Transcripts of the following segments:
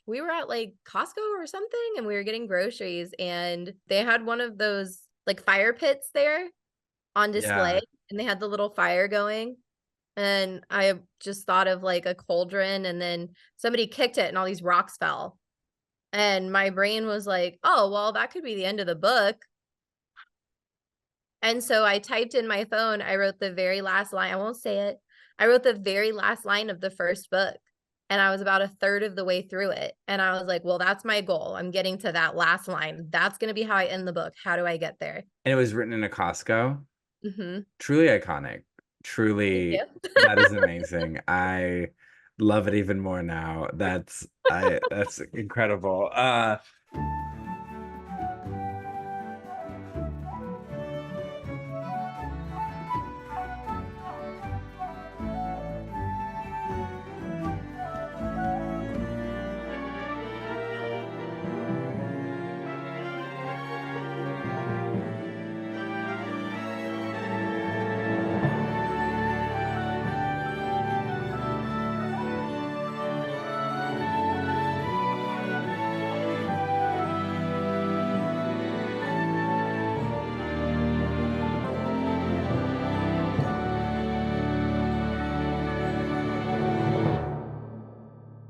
we were at like Costco or something and we were getting groceries and they had one of those like fire pits there on display Yeah. and they had the little fire going. And I just thought of like a cauldron and then somebody kicked it and all these rocks fell. And my brain was like, oh, well, that could be the end of the book. And so I typed in my phone, I wrote the very last line. I won't say it. I wrote the very last line of the first book. And I was about a third of the way through it. And I was like, well, that's my goal. I'm getting to that last line. That's going to be how I end the book. How do I get there? And it was written in a Costco. Hmm. Truly iconic. Thank you. Truly, that is amazing. I love it even more now. That's incredible.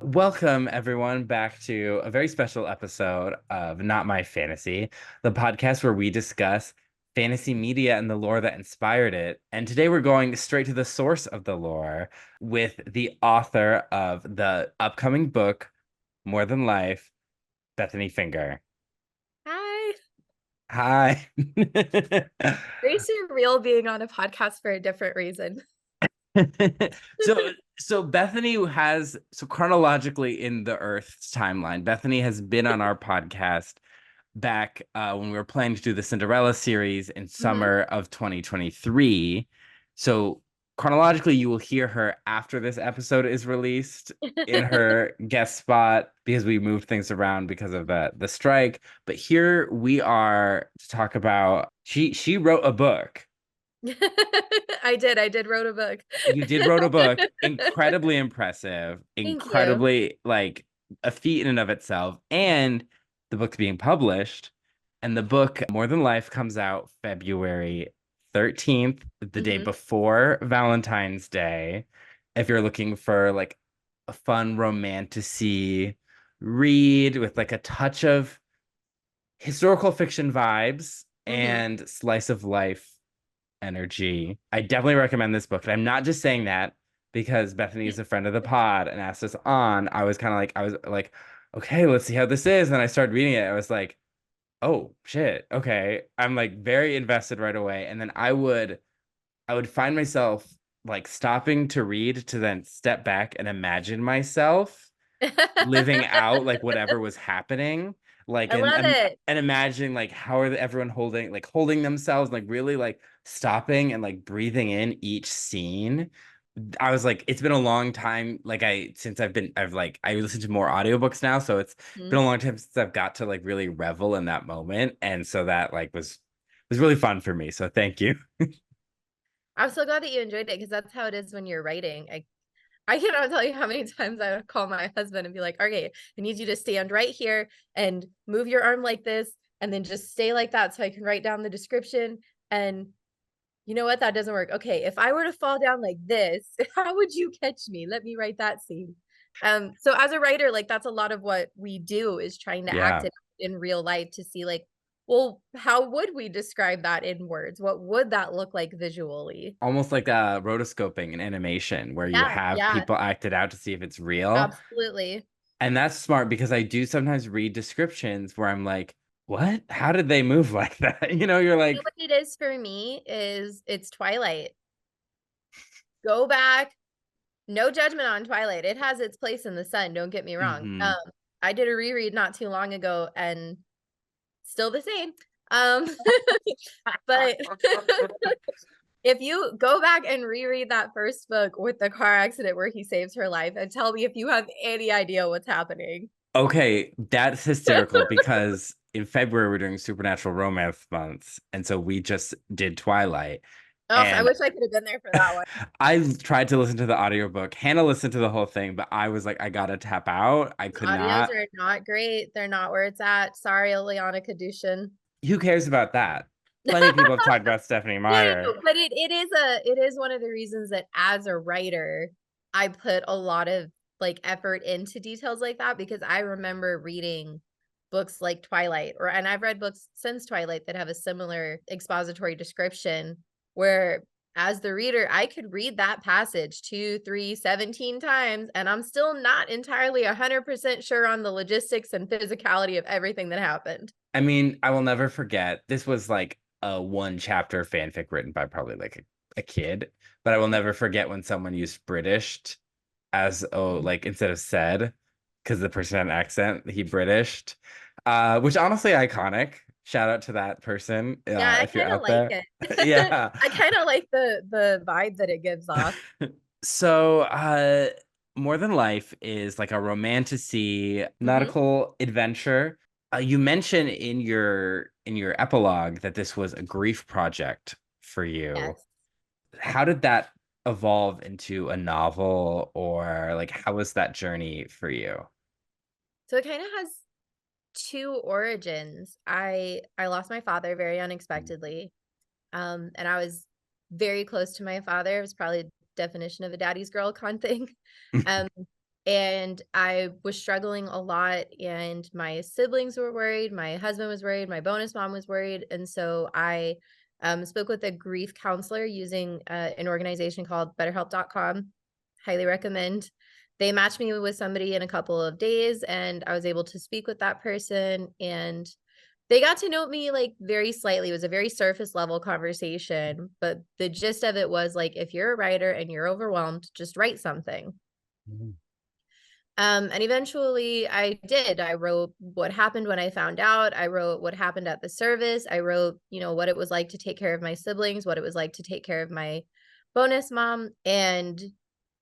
Welcome, everyone, back to a very special episode of Not My Fantasy, the podcast where we discuss fantasy media and the lore that inspired it. And today we're going straight to the source of the lore with the author of the upcoming book, More Than Life, Bethanie Finger. Hi. Hi. Very surreal being on a podcast for a different reason. so so Bethany has chronologically in the Earth's timeline, Bethany has been on our podcast back when we were planning to do the Cinderella series in Hmm. summer of 2023. So chronologically, you will hear her after this episode is released in her guest spot because we moved things around because of the strike. But here we are to talk about she wrote a book. I did wrote a book. You did wrote a book, incredibly impressive, Thank you. incredibly like a feat in and of itself. And the book's being published, and the book More Than Life comes out February 13th, the day Hmm. before Valentine's Day. If you're looking for like a fun romantasy read with like a touch of historical fiction vibes Hmm. and slice of life energy. I definitely recommend this book. And I'm not just saying that because Bethany is a friend of the pod and asked us on. I was like, okay, let's see how this is. And I started reading it. I was like, oh shit. Okay. I'm like very invested right away. And then I would find myself like stopping to read to then step back and imagine myself living out like whatever was happening, like I love it. and imagining like how are everyone holding themselves, like really like stopping and like breathing in each scene. I was like, it's been a long time, like I listen to more audiobooks now, so it's been a Mhm. long time since I've got to like really revel in that moment, and so that like was really fun for me, so thank you. I'm so glad that you enjoyed it because that's how it is when you're writing. I cannot tell you how many times I would call my husband and be like, okay, I need you to stand right here and move your arm like this and then just stay like that so I can write down the description. And you know what? That doesn't work. Okay, if I were to fall down like this, how would you catch me? Let me write that scene. So as a writer, like that's a lot of what we do is trying to act Yeah, it in real life to see like, well, how would we describe that in words? What would that look like visually? almost like rotoscoping and animation where you Yeah, have yeah, people act it out to see if it's real. absolutely. And that's smart because I do sometimes read descriptions where I'm like, what? How did they move like that? You're You know like, what it is for me is it's Twilight. Go back. No judgment on Twilight. It has its place in the sun, don't get me wrong. mhm. I did a reread not too long ago and still the same. Um, but if you go back and reread that first book with the car accident where he saves her life and tell me if you have any idea what's happening. Okay, that's hysterical because in February we're doing Supernatural Romance months, and so we just did Twilight. Oh, I And wish I could have been there for that one. I tried to listen to the audiobook. Hannah listened to the whole thing, but I was like, I gotta tap out. I The could audios not. are not great. They're not where it's at. Sorry, Ileana Kadushin. Who cares about that? Plenty of people have talked about Stephanie No, Meyer. but it is one of the reasons that as a writer, I put a lot of like effort into details like that because I remember reading books like Twilight and I've read books since Twilight that have a similar expository description where as the reader, I could read that passage 2, 3, 17 times, and I'm still not entirely 100% sure on the logistics and physicality of everything that happened. I mean, I will never forget. This was like a one chapter fanfic written by probably like a kid, but I will never forget when someone used British as like instead of said, because the person had an accent, he Britished, which honestly iconic. Shout out to that person Yeah, I if you're kind of out like there. it. Yeah. I kind of like the vibe that it gives off. So, More Than Life is like a romantasy Hmm. nautical adventure. You mentioned in your epilogue that this was a grief project for you. Yes. How did that evolve into a novel, or like how was that journey for you? So it kind of has two origins. I lost my father very unexpectedly. And I was very close to my father. It was probably a definition of a daddy's girl kind of thing. Um, and I was struggling a lot, and my siblings were worried. My husband was worried. My bonus mom was worried. And so I spoke with a grief counselor using an organization called BetterHelp.com. Highly recommend. They matched me with somebody in a couple of days, and I was able to speak with that person. And they got to know me like very slightly. It was a very surface level conversation, but the gist of it was like, if you're a writer and you're overwhelmed, just write something. Mhm. And eventually I did. I wrote what happened when I found out. I wrote what happened at the service. I wrote, what it was like to take care of my siblings, what it was like to take care of my bonus mom. And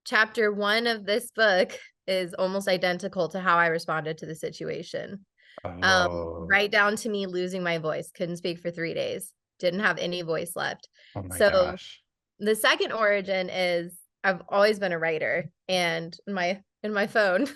chapter one of this book is almost identical to how I responded to the situation. Oh, Right down to me losing my voice, couldn't speak for 3 days, didn't have any voice left. oh my So gosh. the second origin is I've always been a writer, and in my phone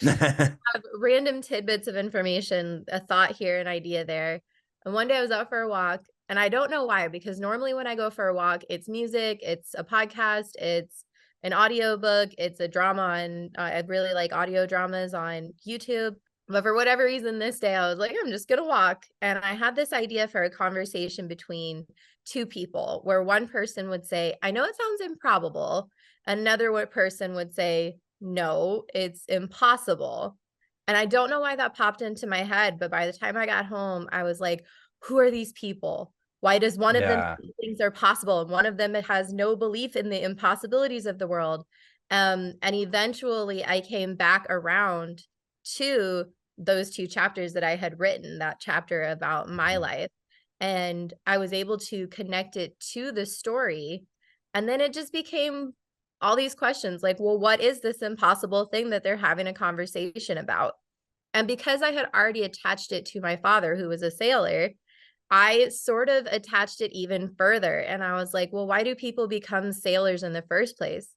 have random tidbits of information, a thought here, an idea there. And one day I was out for a walk, and I don't know why, because normally when I go for a walk, it's music, it's a podcast, it's an audiobook, it's a drama on I really like audio dramas on YouTube. But for whatever reason, this day I was like, I'm just gonna walk. And I had this idea for a conversation between two people where one person would say, I know it sounds improbable. Another person would say, no, it's impossible. And I don't know why that popped into my head, but by the time I got home, I was like, who are these people? Why does one of them Yeah. think things are possible and one of them has no belief in the impossibilities of the world? And eventually I came back around to those two chapters that I had written, that chapter about my Mhm. life, and I was able to connect it to the story. And then it just became all these questions like, well, what is this impossible thing that they're having a conversation about? And because I had already attached it to my father, who was a sailor, I sort of attached it even further. And I was like, well, why do people become sailors in the first place?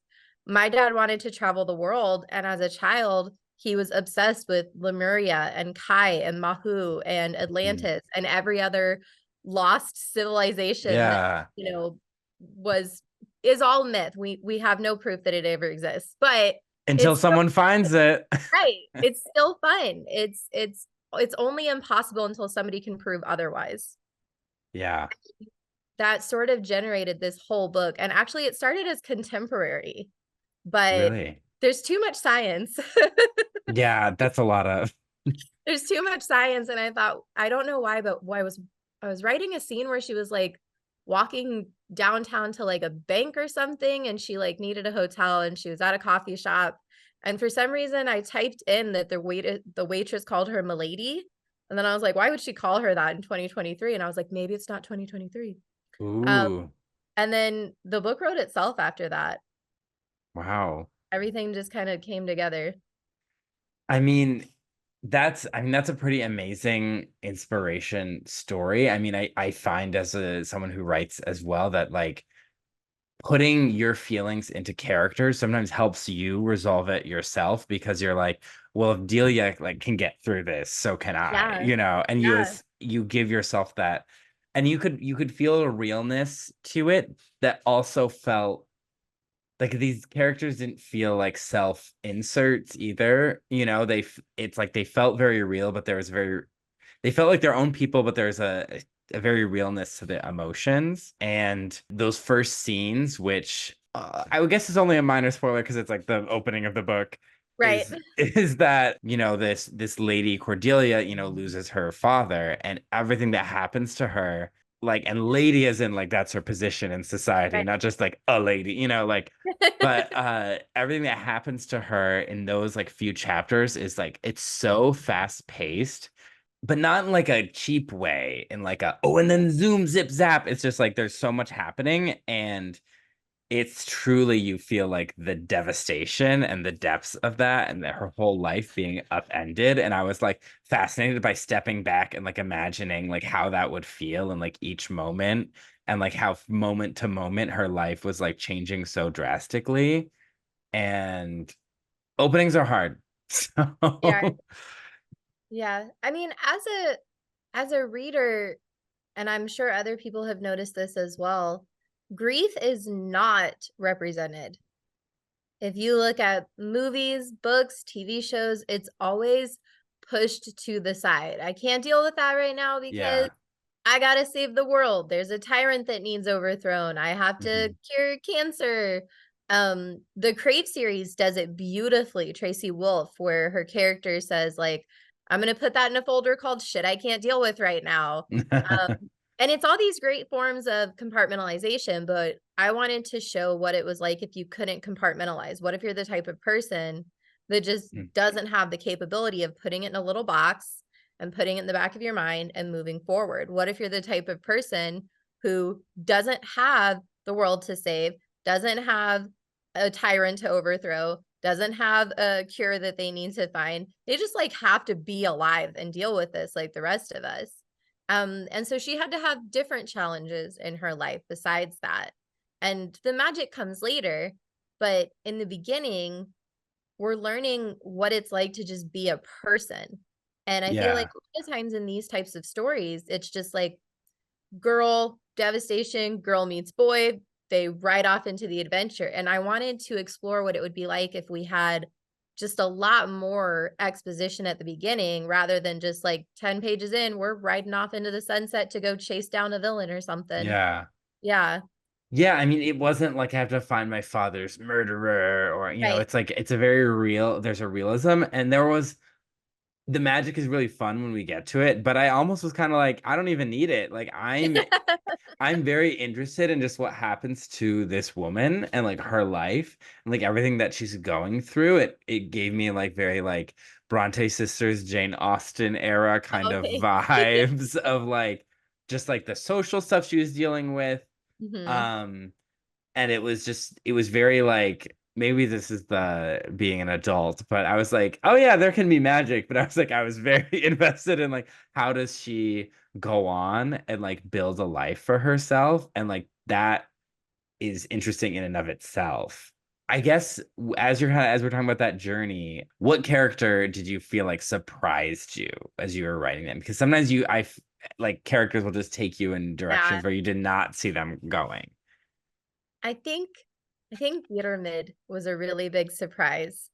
My dad wanted to travel the world. And as a child, he was obsessed with Lemuria and Kai and Mahu and Mhm. Atlantis and every other lost civilization that, Yeah. you know, was is all myth. We have no proof that it ever exists. But Until it's still someone finds it. right. It's still fun. It's only impossible until somebody can prove otherwise. Yeah, That sort of generated this whole book. And actually it started as contemporary, but really. there's too much science. Yeah, that's a lot of. There's too much science. And I thought, I don't know why, but I was writing a scene where she was like walking downtown to like a bank or something, and she like needed a hotel and she was at a coffee shop. And for some reason I typed in that the waitress called her Milady. And then I was like, why would she call her that in 2023? And I was like, maybe it's not 2023. Um, Ooh, and then the book wrote itself after that. wow. Everything just kind of came together. I mean, that's a pretty amazing inspiration story. I mean, I find as a someone who writes as well that like putting your feelings into characters sometimes helps you resolve it yourself because you're like, well, if Delia like can get through this, so can I, Yeah. you know, and Yeah. you give yourself that, and you could feel a realness to it that also felt like these characters didn't feel like self inserts either, you know, it's like they felt very real, but there was very they felt like their own people, but there's a very realness to the emotions. And those first scenes, which I would guess is only a minor spoiler because it's like the opening of the book, Right. is that, you know, this lady Cordelia, you know, loses her father and everything that happens to her, like, and lady as in like that's her position in society, Right. not just like a lady, you know, like, but everything that happens to her in those like few chapters is like it's so fast paced, but not in like a cheap way, in like a oh, and then zoom zip zap. It's just like there's so much happening, and it's truly you feel like the devastation and the depths of that, and that her whole life being upended. And I was like fascinated by stepping back and like imagining like how that would feel in like each moment, and like how moment to moment her life was like changing so drastically. And openings are hard. Yeah. So Yeah. I mean, as a reader, and I'm sure other people have noticed this as well, grief is not represented. If you look at movies, books, TV shows, it's always pushed to the side. I can't deal with that right now because yeah. I gotta save the world. There's a tyrant that needs overthrown. I have to Mhm. cure cancer. The Crave series does it beautifully. Tracy Wolf, where her character says, like, I'm gonna put that in a folder called shit I can't deal with right now. And it's all these great forms of compartmentalization, but I wanted to show what it was like if you couldn't compartmentalize. What if you're the type of person that just doesn't have the capability of putting it in a little box and putting it in the back of your mind and moving forward? What if you're the type of person who doesn't have the world to save, doesn't have a tyrant to overthrow, doesn't have a cure that they need to find? They just like have to be alive and deal with this like the rest of us. And so she had to have different challenges in her life besides that. And the magic comes later, but in the beginning, we're learning what it's like to just be a person. And I feel like Yeah. a lot of times in these types of stories, it's just like girl, devastation, girl meets boy, they ride off into the adventure. And I wanted to explore what it would be like if we had just a lot more exposition at the beginning rather than just like 10 pages in, we're riding off into the sunset to go chase down a villain or something. Yeah. Yeah, Yeah, I mean, it wasn't like I have to find my father's murderer, or, you know, right. it's like it's a very real, there's a realism, and there was the magic is really fun when we get to it, but I almost was kind of like, I don't even need it. Like I'm very interested in just what happens to this woman and like her life and like everything that she's going through. It gave me like very like Bronte sisters, Jane Austen era kind of Okay. vibes of like just like the social stuff she was dealing with. Hmm. Um, and it was very like, maybe this is the being an adult, but I was like, oh yeah, there can be magic. But I was like, I was very invested in like, how does she go on and like build a life for herself, and like that is interesting in and of itself. I guess as we're talking about that journey, what character did you feel like surprised you as you were writing them? Because sometimes like characters will just take you in Yeah. directions where you did not see them going. I think I think Theater Mid was a really big surprise.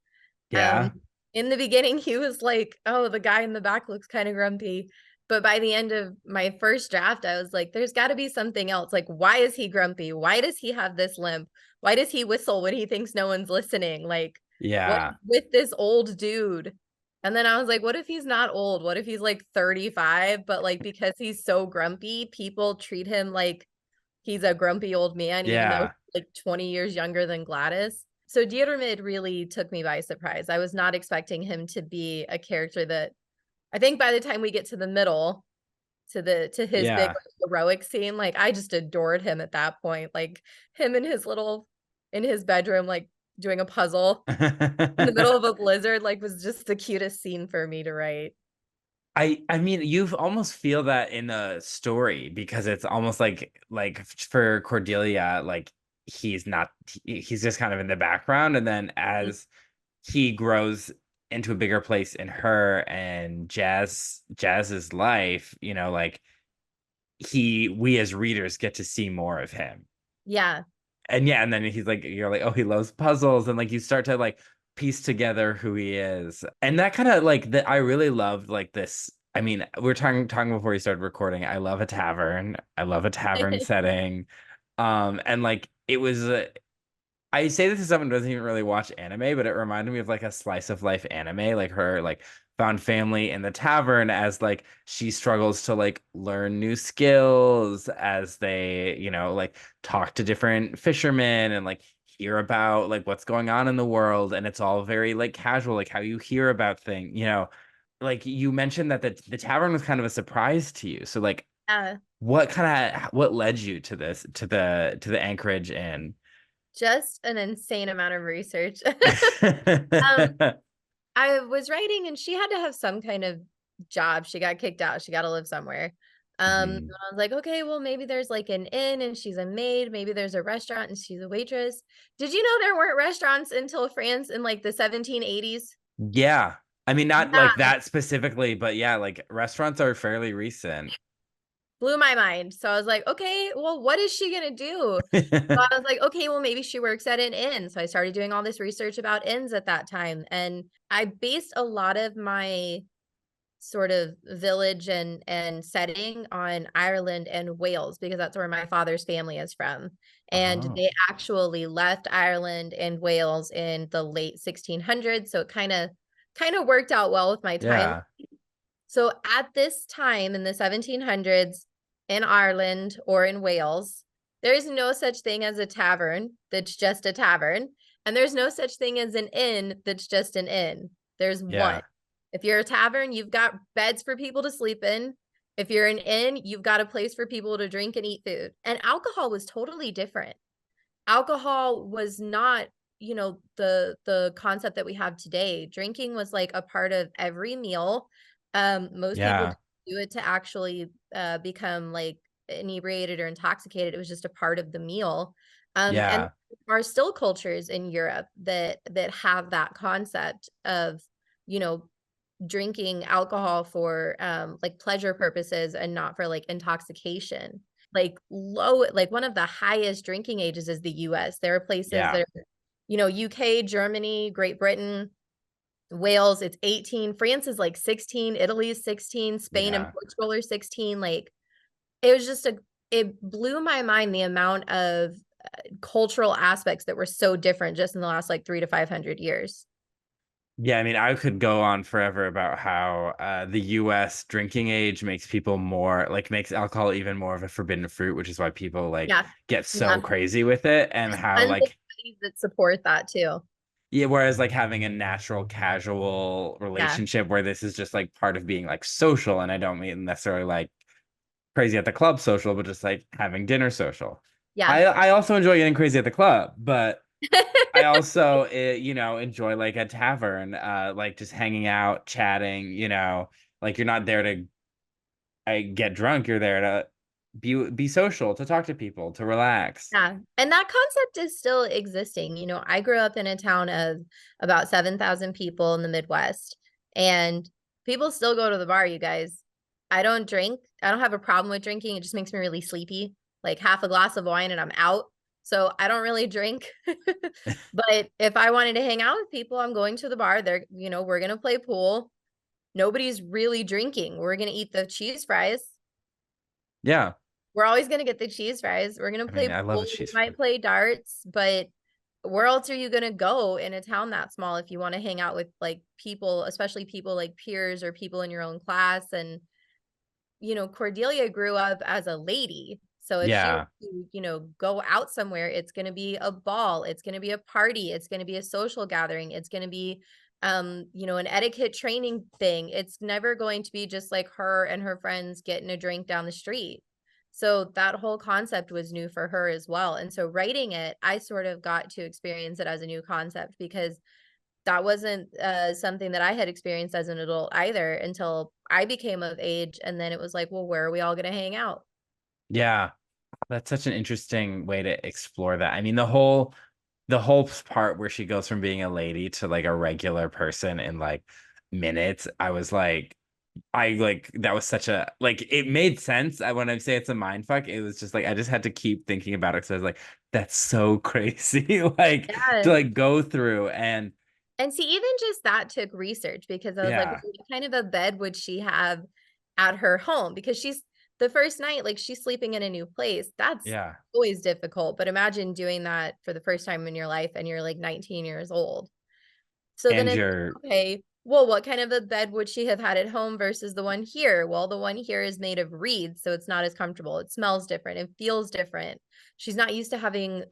Um, Yeah. in the beginning, he was like, "Oh, the guy in the back looks kind of grumpy." But by the end of my first draft, I was like, "There's got to be something else. Like, why is he grumpy? Why does he have this limp? Why does he whistle when he thinks no one's listening? Like, what Yeah. is with this old dude?" And then I was like, "What if he's not old? What if he's like 35, but like because he's so grumpy, people treat him like he's a grumpy old man, even though Yeah. he's like 20 years younger than Gladys?" So Dietermid really took me by surprise. I was not expecting him to be a character that I think by the time we get to the middle, to his big Yeah. like, heroic scene, like I just adored him at that point. Like him in his little in his bedroom, like doing a puzzle in the middle of a blizzard, like was just the cutest scene for me to write. I mean, you almost feel that in a story because it's almost like for Cordelia, like he's not, he's just kind of in the background. And then as he grows into a bigger place in her and Jazz's life, you know, like we as readers get to see more of him. Yeah. And yeah, and then he's like, you're like, oh, he loves puzzles, and like you start to like piece together who he is. And that kind of like that I really loved like this. I mean, we were talking before we started recording. I love a tavern. I love a tavern setting. And like it was I say this to someone who doesn't even really watch anime, but it reminded me of like a slice of life anime, like her like found family in the tavern as like she struggles to like learn new skills as they, you know, like talk to different fishermen and like hear about like what's going on in the world. And it's all very like casual, like how you hear about things, you know, like you mentioned that the tavern was kind of a surprise to you. So like Yeah. what led you to this, to the Anchorage Inn? Just an insane amount of research. Um, I was writing and she had to have some kind of job. She got kicked out. She got to live somewhere. And Mhm. I was like, okay, well, maybe there's like an inn and she's a maid. Maybe there's a restaurant and she's a waitress. Did you know there weren't restaurants until France in like the 1780s? Yeah. I mean, not like Yeah, that specifically, but yeah, like restaurants are fairly recent. blew my mind. So I was like, okay, well, what is she gonna do? So I was like, okay, well, maybe she works at an inn. So I started doing all this research about inns at that time. And I based a lot of my sort of village and setting on Ireland and Wales because that's where my father's family is from. And Oh, they actually left Ireland and Wales in the late 1600s, so it kind of worked out well with my time. yeah. So at this time in the 1700s in Ireland or in Wales, there is no such thing as a tavern that's just a tavern, and there's no such thing as an inn that's just an inn. There's one. Yeah. If you're a tavern, you've got beds for people to sleep in. If you're an inn, you've got a place for people to drink and eat food. And alcohol was totally different. Alcohol was not, the concept that we have today. Drinking was like a part of every meal. Most people Yeah. do it to actually become like inebriated or intoxicated. It was just a part of the meal. And Yeah. there are still cultures in Europe that have that concept of, you know, drinking alcohol for like pleasure purposes and not for like intoxication. Like one of the highest drinking ages is the US. There are places Yeah. that are, UK, Germany, Great Britain, Wales, it's 18. France is like 16, Italy is 16, Spain and Yeah. Portugal are 16. Like it was just it blew my mind the amount of cultural aspects that were so different just in the last like 300 to 500 years. Yeah, I mean, I could go on forever about how the US drinking age makes people more like makes alcohol even more of a forbidden fruit, which is why people like Yeah. get so Yeah. crazy with it, and There's how tons of like studies that support that too. yeah, whereas like having a natural casual Yeah. relationship where this is just like part of being like social, and I don't mean necessarily like crazy at the club social, but just like having dinner social. Yeah. I also enjoy getting crazy at the club, but I also you know, enjoy like a tavern, like just hanging out, chatting, you know, like you're not there to get drunk, you're there to be social, to talk to people, to relax. Yeah. And that concept is still existing. I grew up in a town of about 7,000 people in the Midwest, and people still go to the bar, you guys. I don't drink. I don't have a problem with drinking. It just makes me really sleepy. Like half a glass of wine and I'm out. So I don't really drink. But if I wanted to hang out with people, I'm going to the bar. We're going to play pool. Nobody's really drinking. We're going to eat the cheese fries. Yeah. We're always going to get the cheese fries. We're going to I play mean, I love pool. a We cheese fry. might play darts, but where else are you going to go in a town that small if you want to hang out with like people, especially people like peers or people in your own class? And, Cordelia grew up as a lady. So if she were Yeah. to, go out somewhere, it's going to be a ball, it's going to be a party, it's going to be a social gathering, it's going to be an etiquette training thing. It's never going to be just like her and her friends getting a drink down the street. So that whole concept was new for her as well. And so writing it, I sort of got to experience it as a new concept because that wasn't something that I had experienced as an adult either until I became of age. And then it was like, well, where are we all going to hang out? Yeah. That's such an interesting way to explore that. I mean, the whole part where she goes from being a lady to like a regular person in like minutes, I was like, I like that was such a like it made sense. When I say it's a mind fuck, it was just like I just had to keep thinking about it. So I was like, that's so crazy. Like to Yeah. like go through and And see, even just that took research because I was like, yeah, well, what kind of a bed would she have at her home? Because she's the first night, like she's sleeping in a new place. That's yeah. always difficult. But imagine doing that for the first time in your life and you're like 19 years old. So then And it's you're okay, well, what kind of a bed would she have had at home versus the one here? Well, the one here is made of reeds, so it's not as comfortable. It smells different. It feels different. She's not used to having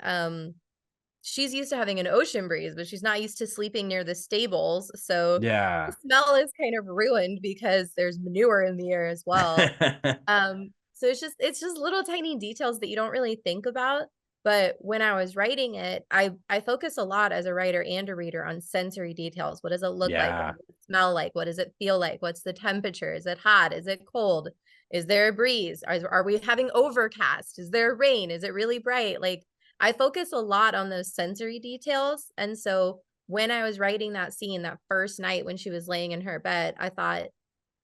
she's used to having an ocean breeze, but she's not used to sleeping near the stables. So the yeah. smell is kind of ruined because there's manure in the air as well. So it's just little tiny details that you don't really think about. But when I was writing it, I focus a lot as a writer and a reader on sensory details. What does it look like? What Yeah. does it smell like? What does it feel like? What's the temperature? Is it hot? Is it cold? Is there a breeze? Are we having overcast? Is there rain? Is it really bright? Like I focus a lot on those sensory details. And so when I was writing that scene that first night when she was laying in her bed, I thought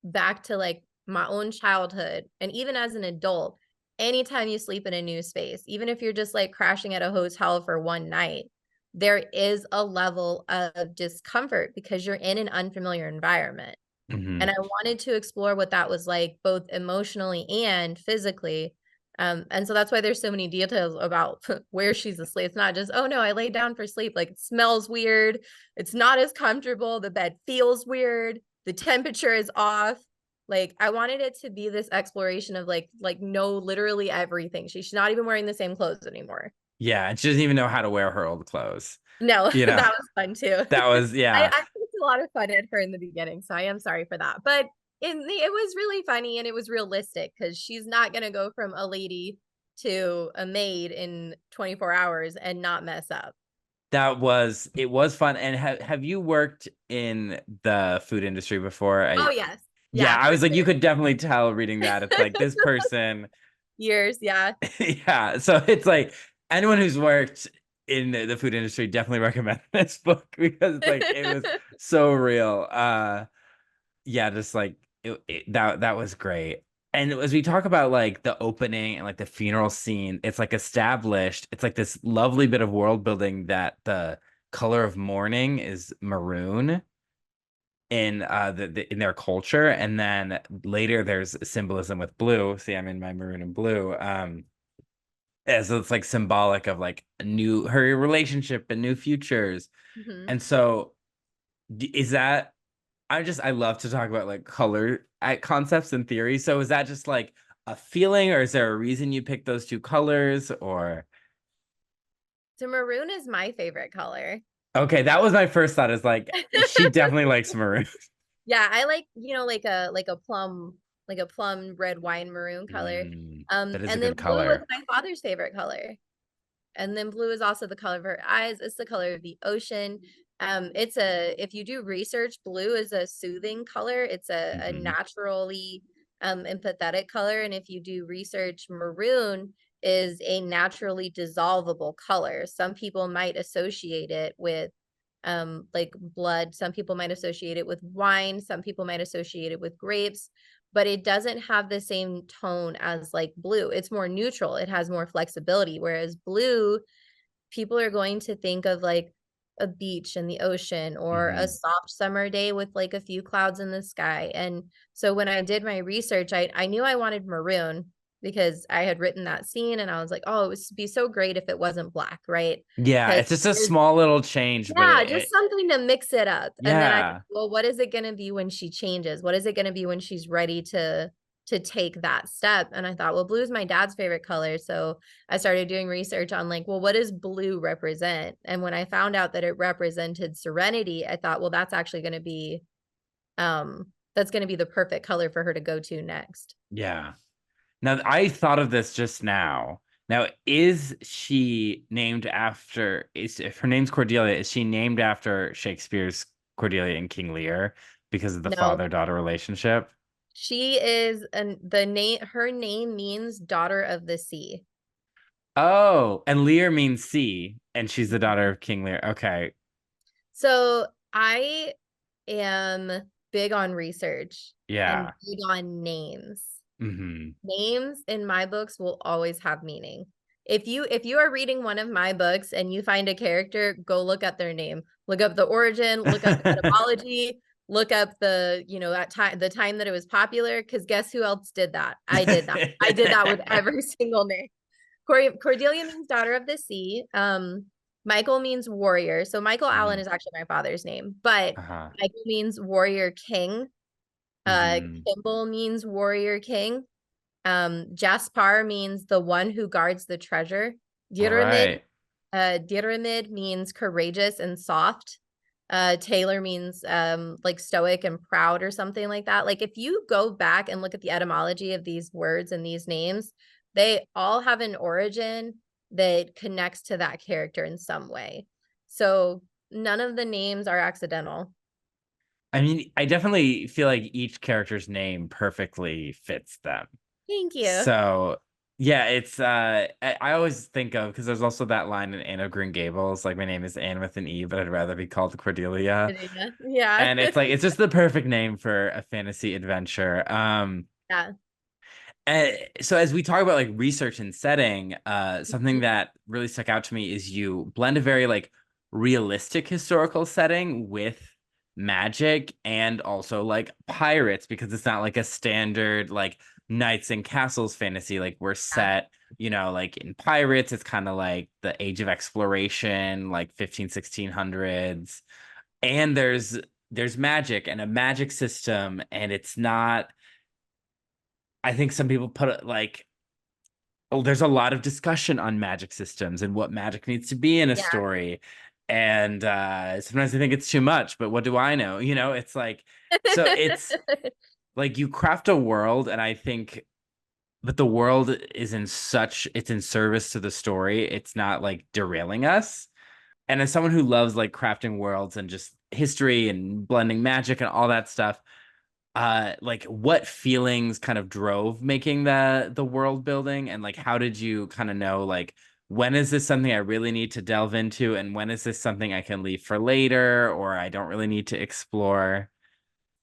back to like my own childhood. And even as an adult, anytime you sleep in a new space, even if you're just like crashing at a hotel for one night, there is a level of discomfort because you're in an unfamiliar environment. Hmm. And I wanted to explore what that was like, both emotionally and physically. And so that's why there's so many details about where she's asleep. It's not just, oh no, I laid down for sleep. Like it smells weird. It's not as comfortable. The bed feels weird. The temperature is off. Like I wanted it to be this exploration of like no, literally everything. She's not even wearing the same clothes anymore. Yeah. And she doesn't even know how to wear her old clothes. No, You know, that was fun too. that was I yeah. took a lot of fun at her in the beginning, so I am sorry for that. But it was really funny and it was realistic because she's not gonna go from a lady to a maid in 24 hours and not mess up. It was fun. And have you worked in the food industry before? Oh yes. Yeah, Yeah, I for was like, you could definitely tell reading that. It's like this sure. person, Years, yeah. yeah. So it's like anyone who's worked in the food industry definitely recommend this book because it's like it was so real. Yeah, just like that was great. And as we talk about like the opening and like the funeral scene, it's like established. It's like this lovely bit of world building that the color of mourning is maroon in in their culture, and then later there's symbolism with blue. See, I'm in my maroon and blue. As it's like symbolic of like a new her relationship and new futures. Mhm. And so is that I love to talk about like color concepts and theory. So is that just like a feeling, or is there a reason you picked those two colors? Or So maroon is my favorite color. okay, that was my first thought. Is like she definitely likes maroon. Yeah, I like, like a plum red wine maroon color. That is a And then good blue was color. my father's favorite color. And then blue is also the color of her eyes. It's the color of the ocean. If you do research, blue is a soothing color. It's a Hmm. naturally empathetic color. And if you do research, maroon is a naturally dissolvable color. Some people might associate it with like blood. Some people might associate it with wine. Some people might associate it with grapes, but it doesn't have the same tone as like blue. It's more neutral. It has more flexibility. Whereas blue, people are going to think of like a beach and the ocean or a Hmm. soft summer day with like a few clouds in the sky. And so when I did my research, I knew I wanted maroon because I had written that scene and I was like, oh, it would be so great if it wasn't black, right? Yeah, Because it's just a small little change, but yeah, just something to mix it up. And then I thought, yeah. well, what is it going to be when she changes? What is it going to be when she's ready to take that step? And I thought, well, blue is my dad's favorite color. So I started doing research on like, well, what does blue represent? And when I found out that it represented serenity, I thought, well, that's going to be the perfect color for her to go to next. Yeah. Now I thought of this just now. Now, is she named after, is if her name's Cordelia, is she named after Shakespeare's Cordelia and King Lear because of the No, father-daughter relationship? she is, and the name, her name means daughter of the sea. Oh, and Lear means sea, and she's the daughter Mhm. of King Lear. Okay. So I am big on research and Yeah. big on names. Hmm. Names in my books will always have meaning. If you are reading one of my books and you find a character, go look up their name. Look up the origin, look up the etymology, look up that time the time that it was popular, because guess who else did that? I did that. I did that with every single name. Cordelia means daughter of the sea. Michael means warrior. So Michael Allen Mhm. is actually my father's name, but Uh-huh. Michael means warrior king. Hmm. Kimball means warrior king. Jaspar means the one who guards the treasure. All Diramid, right. Diramid means courageous and soft. Taylor means like stoic and proud or something like that. Like if you go back and look at the etymology of these words and these names, they all have an origin that connects to that character in some way. So none of the names are accidental. I mean, I definitely feel like each character's name perfectly fits them. Thank you. So, yeah, it's I always think of, because there's also that line in Anne of Green Gables, like, my name is Anne with an E, but I'd rather be called Cordelia. Yeah. And it's like it's just the perfect name for a fantasy adventure. Yeah. So as we talk about like research and setting, something Mhm. that really stuck out to me is you blend a very like realistic historical setting with magic and also like pirates, because it's not like a standard like knights and castles fantasy. Like we're Yeah. set, like in pirates, it's kind of like the age of exploration, like 1600s. And there's magic and a magic system, and it's not, I think some people put it like, oh, there's a lot of discussion on magic systems and what magic needs to be in a Yeah. story. And sometimes I think it's too much, but what do I know? It's like, so it's like you craft a world, and I think, but the world it's in service to the story. It's not like derailing us. And as someone who loves like crafting worlds and just history and blending magic and all that stuff, like what feelings kind of drove making the world building, and like how did you kind of know like when is this something I really need to delve into, and when is this something I can leave for later or I don't really need to explore?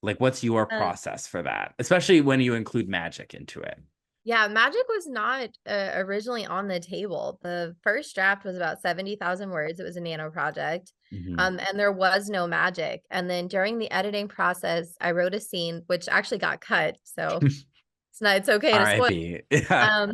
Like what's your Uh, process for that, especially when you include magic into it? yeah, magic was not originally on the table. The first draft was about 70,000 words. It was a nano project. Hmm. And there was no magic. And then during the editing process, I wrote a scene which actually got cut. So it's okay to spoil. R.I.P. Yeah. Um,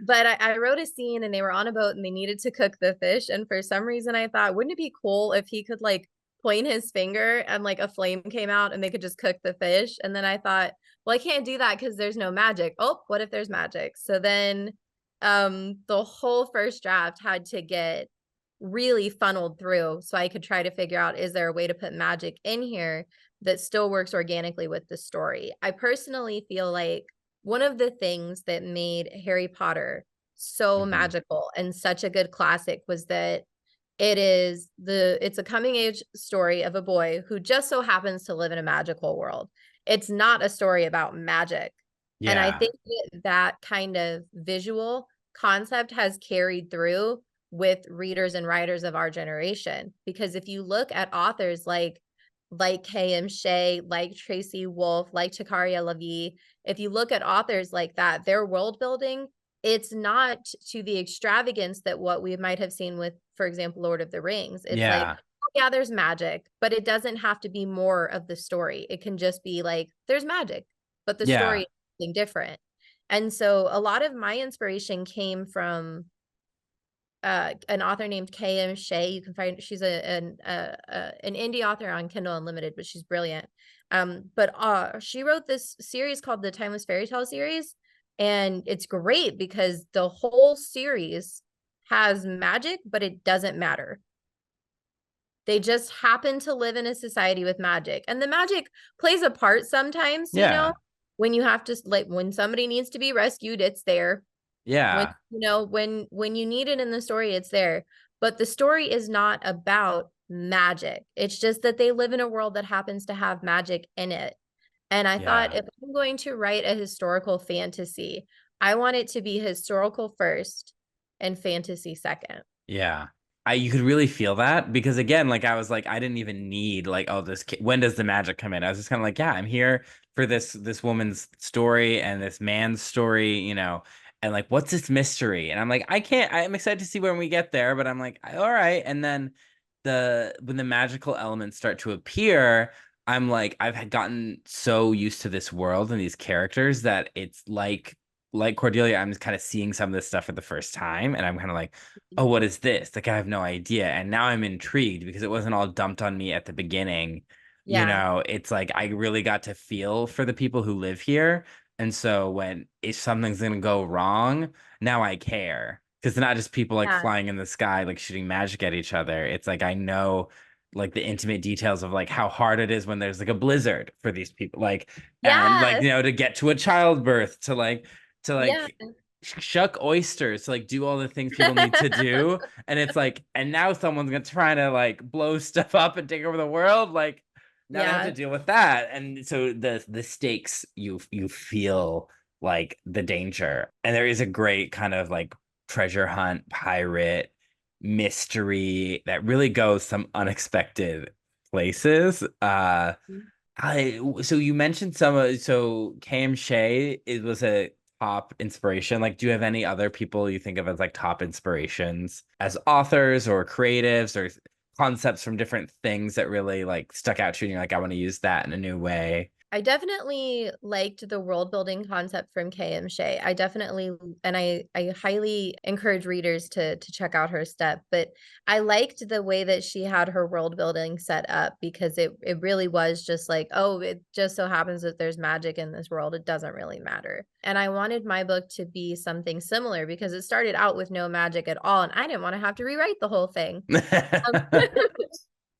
but I wrote a scene and they were on a boat and they needed to cook the fish. And for some reason, I thought, wouldn't it be cool if he could like point his finger and like a flame came out and they could just cook the fish? And then I thought, well, I can't do that because there's no magic. Oh, what if there's magic? So then the whole first draft had to get really funneled through so I could try to figure out, is there a way to put magic in here that still works organically with the story? I personally feel like one of the things that made Harry Potter so Hmm. magical and such a good classic was that it's a coming age story of a boy who just so happens to live in a magical world. It's not a story about magic. And I Yeah. think that kind of visual concept has carried through with readers and writers of our generation, because if you look at authors like K.M. Shea, like Tracy Wolff, like Chakaria Levy, if you look at authors like that, their world building, it's not to the extravagance that what we might have seen with, for example, Lord of the Rings. It's like, Yeah. oh, yeah, there's magic, but it doesn't have to be more of the story. It can just be like, there's magic, but the story Yeah. is something different. And so a lot of my inspiration came from an author named K.M. Shea. You can find, she's an indie author on Kindle Unlimited, but she's brilliant. But she wrote this series called the Timeless Fairy Tale series, and it's great because the whole series has magic, but it doesn't matter. They just happen to live in a society with magic, and the magic plays a part sometimes. Yeah. When you have to, like, when somebody needs to be rescued, it's there. When Yeah. when you need it in the story, it's there. But the story is not about magic. It's just that they live in a world that happens to have magic in it. And I thought, Yeah. if I'm going to write a historical fantasy, I want it to be historical first, and fantasy second. Yeah. You could really feel that because again, like I was like, I didn't even need like, oh, when does the magic come in? I was just kind of like, yeah, I'm here for this woman's story and this man's story, and like, what's this mystery? And I'm like, I'm excited to see when we get there, but I'm like, all right. And then when the magical elements start to appear, I'm like, I've had gotten so used to this world and these characters that it's like Cordelia, I'm just kind of seeing some of this stuff for the first time, and I'm kind of like, oh, what is this? Like, I have no idea. And now I'm intrigued because it wasn't all dumped on me at the beginning. Yeah. It's like I really got to feel for the people who live here. And so if something's gonna go wrong, now I care. Because they're not just people like Yeah. flying in the sky, like shooting magic at each other. It's like I know like the intimate details of like how hard it is when there's like a blizzard for these people. Like, and like, Yes. to get to a childbirth, to Yeah. like shuck oysters, to like do all the things people need to do. And it's like, and now someone's gonna try to like blow stuff up and take over the world. Like now they have to Yeah. deal with that. And so the stakes, you feel like the danger. And there is a great kind of like treasure hunt, pirate mystery that really goes some unexpected places. So you mentioned so KM Shea, it was a top inspiration. Like, do you have any other people you think of as like top inspirations as authors or creatives or concepts from different things that really like stuck out to you and you're like, I want to use that in a new way? I definitely liked the world building concept from KM Shea. I definitely, and I highly encourage readers to check out her stuff. But I liked the way that she had her world building set up because it really was just like, oh, it just so happens that there's magic in this world. It doesn't really matter. And I wanted my book to be something similar because it started out with no magic at all, and I didn't want to have to rewrite the whole thing. Um,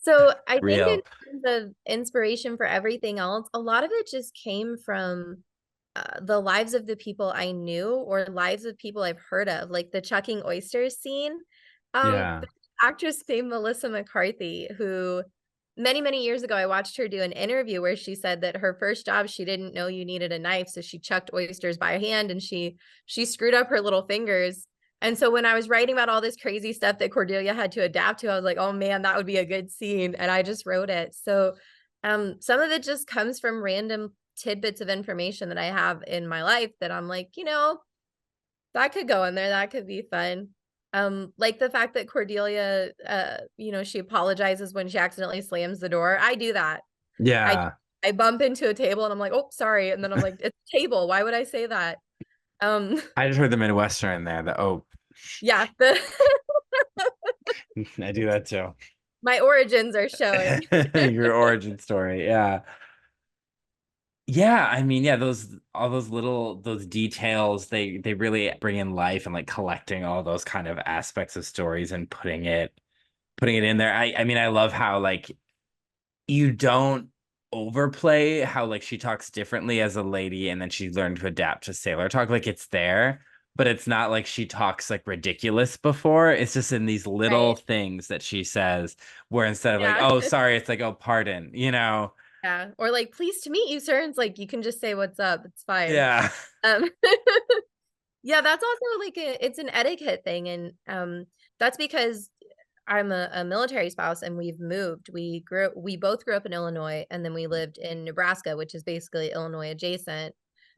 so I think in Real. terms of inspiration for everything else, a lot of it just came from the lives of the people I knew or lives of people I've heard of, like the chucking oysters scene. Yeah. The actress named Melissa McCarthy, who many years ago I watched her do an interview where she said that her first job she didn't know you needed a knife, so she chucked oysters by hand and she screwed up her little fingers. And so when I was writing about all this crazy stuff that Cordelia had to adapt to, I was like, oh man, that would be a good scene. And I just wrote it. So some of it just comes from random tidbits of information that I have in my life that I'm like, that could go in there. That could be fun. Like the fact that Cordelia, she apologizes when she accidentally slams the door. I do that. I Yeah. I bump into a table and I'm like, oh, sorry. And then I'm like, it's a table. Why would I say that? Um, I just heard the Midwestern in there. yeah, I do that too. my origins are showing. Your origin story. Yeah. Yeah, I mean, yeah, those all those details, they really bring in life and like collecting all those kind of aspects of stories and putting it in there. I mean, I love how like you don't overplay how like she talks differently as a lady and then she learned to adapt to sailor talk. Like it's there, but it's not like she talks like ridiculous before. It's just in these little Right. things that she says where instead of like, Yeah. oh, sorry, it's like, oh, pardon, Yeah. Or like, pleased to meet you, sir. And it's like, you can just say what's up. It's fine. Yeah. Um, yeah, that's also like it's an etiquette thing. And that's because I'm a military spouse and we've moved. We both grew up in Illinois and then we lived in Nebraska, which is basically Illinois adjacent.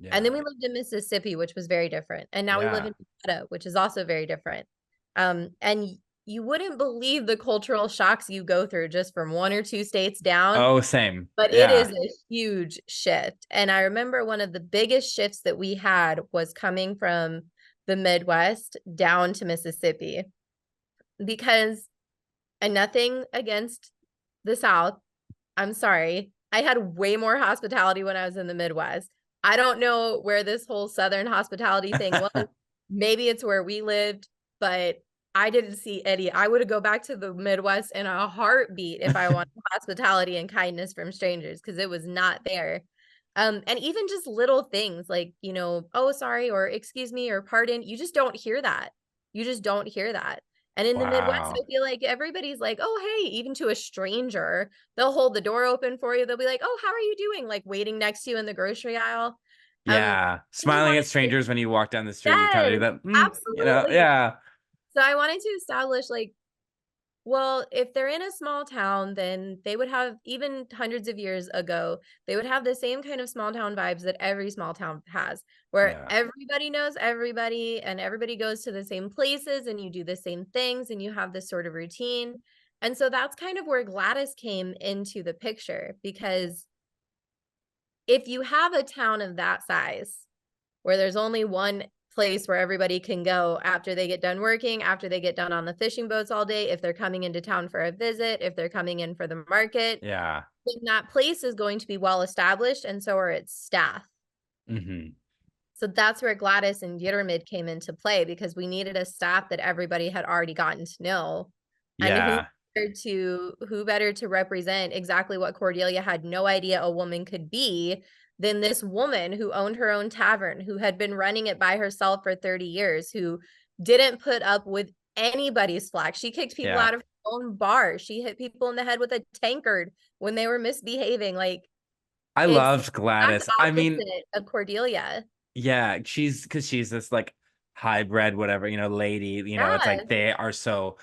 And then Yeah. we lived in Mississippi, which was very different. And now we live Yeah. in Nevada, which is also very different. And you wouldn't believe the cultural shocks you go through just from one or two states down, Oh, same. but it is Yeah. a huge shift. And I remember one of the biggest shifts that we had was coming from the Midwest down to Mississippi because, and nothing against the South, I'm sorry. I had way more hospitality when I was in the Midwest. I don't know where this whole Southern hospitality thing was. Maybe it's where we lived, but I didn't see any. I would go back to the Midwest in a heartbeat if I wanted hospitality and kindness from strangers because it was not there. And even just little things like, oh, sorry, or excuse me, or pardon, you just don't hear that. You just don't hear that. And in the Midwest, I Wow. feel like everybody's like, oh, hey, even to a stranger, they'll hold the door open for you. They'll be like, oh, how are you doing? Like waiting next to you in the grocery aisle. Um, Yeah. I just Smiling wanted at to, strangers when you walk down the street, you kind of do yes, that. absolutely. Yeah. So I wanted to establish like, well, if they're in a small town, then they would have, even hundreds of years ago, they would have the same kind of small town vibes that every small town has, where Yeah. everybody knows everybody and everybody goes to the same places and you do the same things and you have this sort of routine. And so that's kind of where Gladys came into the picture, because if you have a town of that size, where there's only one place where everybody can go after they get done working, after they get done on the fishing boats all day, if they're coming into town for a visit, if they're coming in for the market, Yeah. then that place is going to be well established, and so are its staff. Hmm. So that's where Gladys and Yttermid came into play, because we needed a staff that everybody had already gotten to know. And Yeah. who better to represent exactly what Cordelia had no idea a woman could be than this woman who owned her own tavern, who had been running it by herself for 30 years, who didn't put up with anybody's flack. She kicked people Yeah. out of her own bar. She hit people in the head with a tankard when they were misbehaving. Like, I it's loved that's Gladys. I mean, opposite of Cordelia. yeah, because she's this like hybrid, whatever, lady, it's Yeah, like they are so,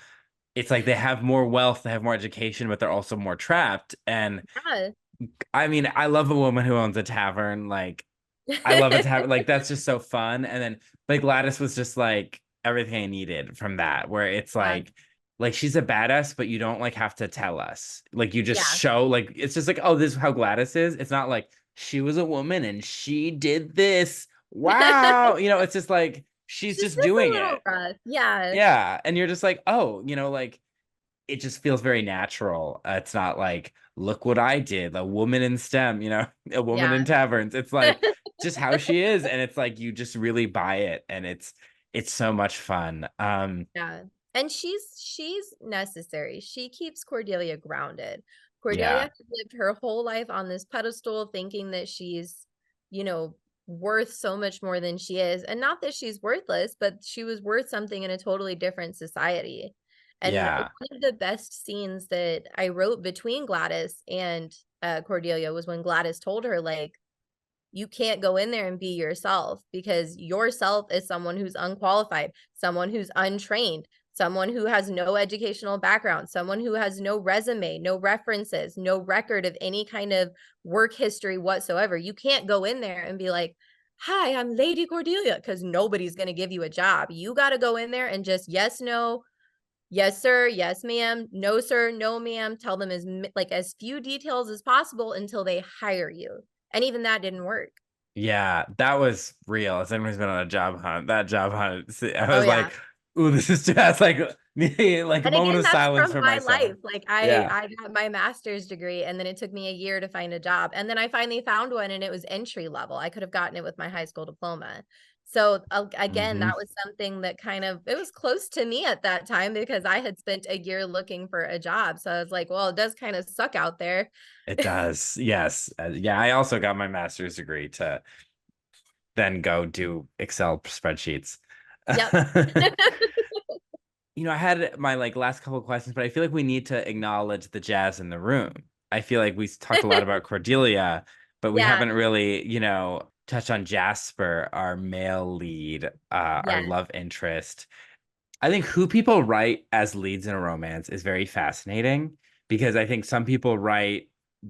it's like they have more wealth, they have more education, but they're also more trapped. And yeah. I mean, I love a woman who owns a tavern. Like, I love a tavern. Like, that's just so fun. And then, like, Gladys was just like everything I needed from that, where it's Yeah, like she's a badass, but you don't like have to tell us. Like, you just yeah. show, like, it's just like, oh, this is how Gladys is. It's not like she was a woman and she did this. Wow. It's just like she's She's just just a doing little it. rough. Yeah. Yeah. And you're just like, oh, like it just feels very natural. It's not like, look what I did, a woman in STEM, a woman Yeah. in taverns. It's like just how she is, and it's like you just really buy it, and it's so much fun. Yeah. And she's necessary. She keeps Cordelia grounded. Cordelia Yeah, has lived her whole life on this pedestal thinking that she's, you know, worth so much more than she is. And not that she's worthless, but she was worth something in a totally different society. And yeah, one of the best scenes that I wrote between Gladys and Cordelia was when Gladys told her, like, you can't go in there and be yourself, because yourself is someone who's unqualified, someone who's untrained, someone who has no educational background, someone who has no resume, no references, no record of any kind of work history whatsoever. You can't go in there and be like, hi, I'm Lady Cordelia, because nobody's going to give you a job. You got to go in there and just yes, no, yes, sir, yes, ma'am, no, sir, no, ma'am. Tell them as few details as possible until they hire you. And even that didn't work. yeah. That was real. As anyone who's been on a job hunt, that job hunt, I Oh was yeah. like, ooh, this is just like me, like a And moment again, of that's silence from for my myself. life. Like I Yeah. I got my master's degree and then it took me a year to find a job. And then I finally found one and it was entry level. I could have gotten it with my high school diploma. So again, Hmm. that was something that kind of it was close to me at that time because I had spent a year looking for a job. So I was like, well, it does kind of suck out there. It does. Yes. Yeah. I also got my master's degree to then go do Excel spreadsheets. Yep. I had my like last couple of questions, but I feel like we need to acknowledge the jazz in the room. I feel like we talked a lot about Cordelia, but we Yeah. haven't really, touched on Jaspar, our male lead, our Yes. love interest. I think who people write as leads in a romance is very fascinating because I think some people write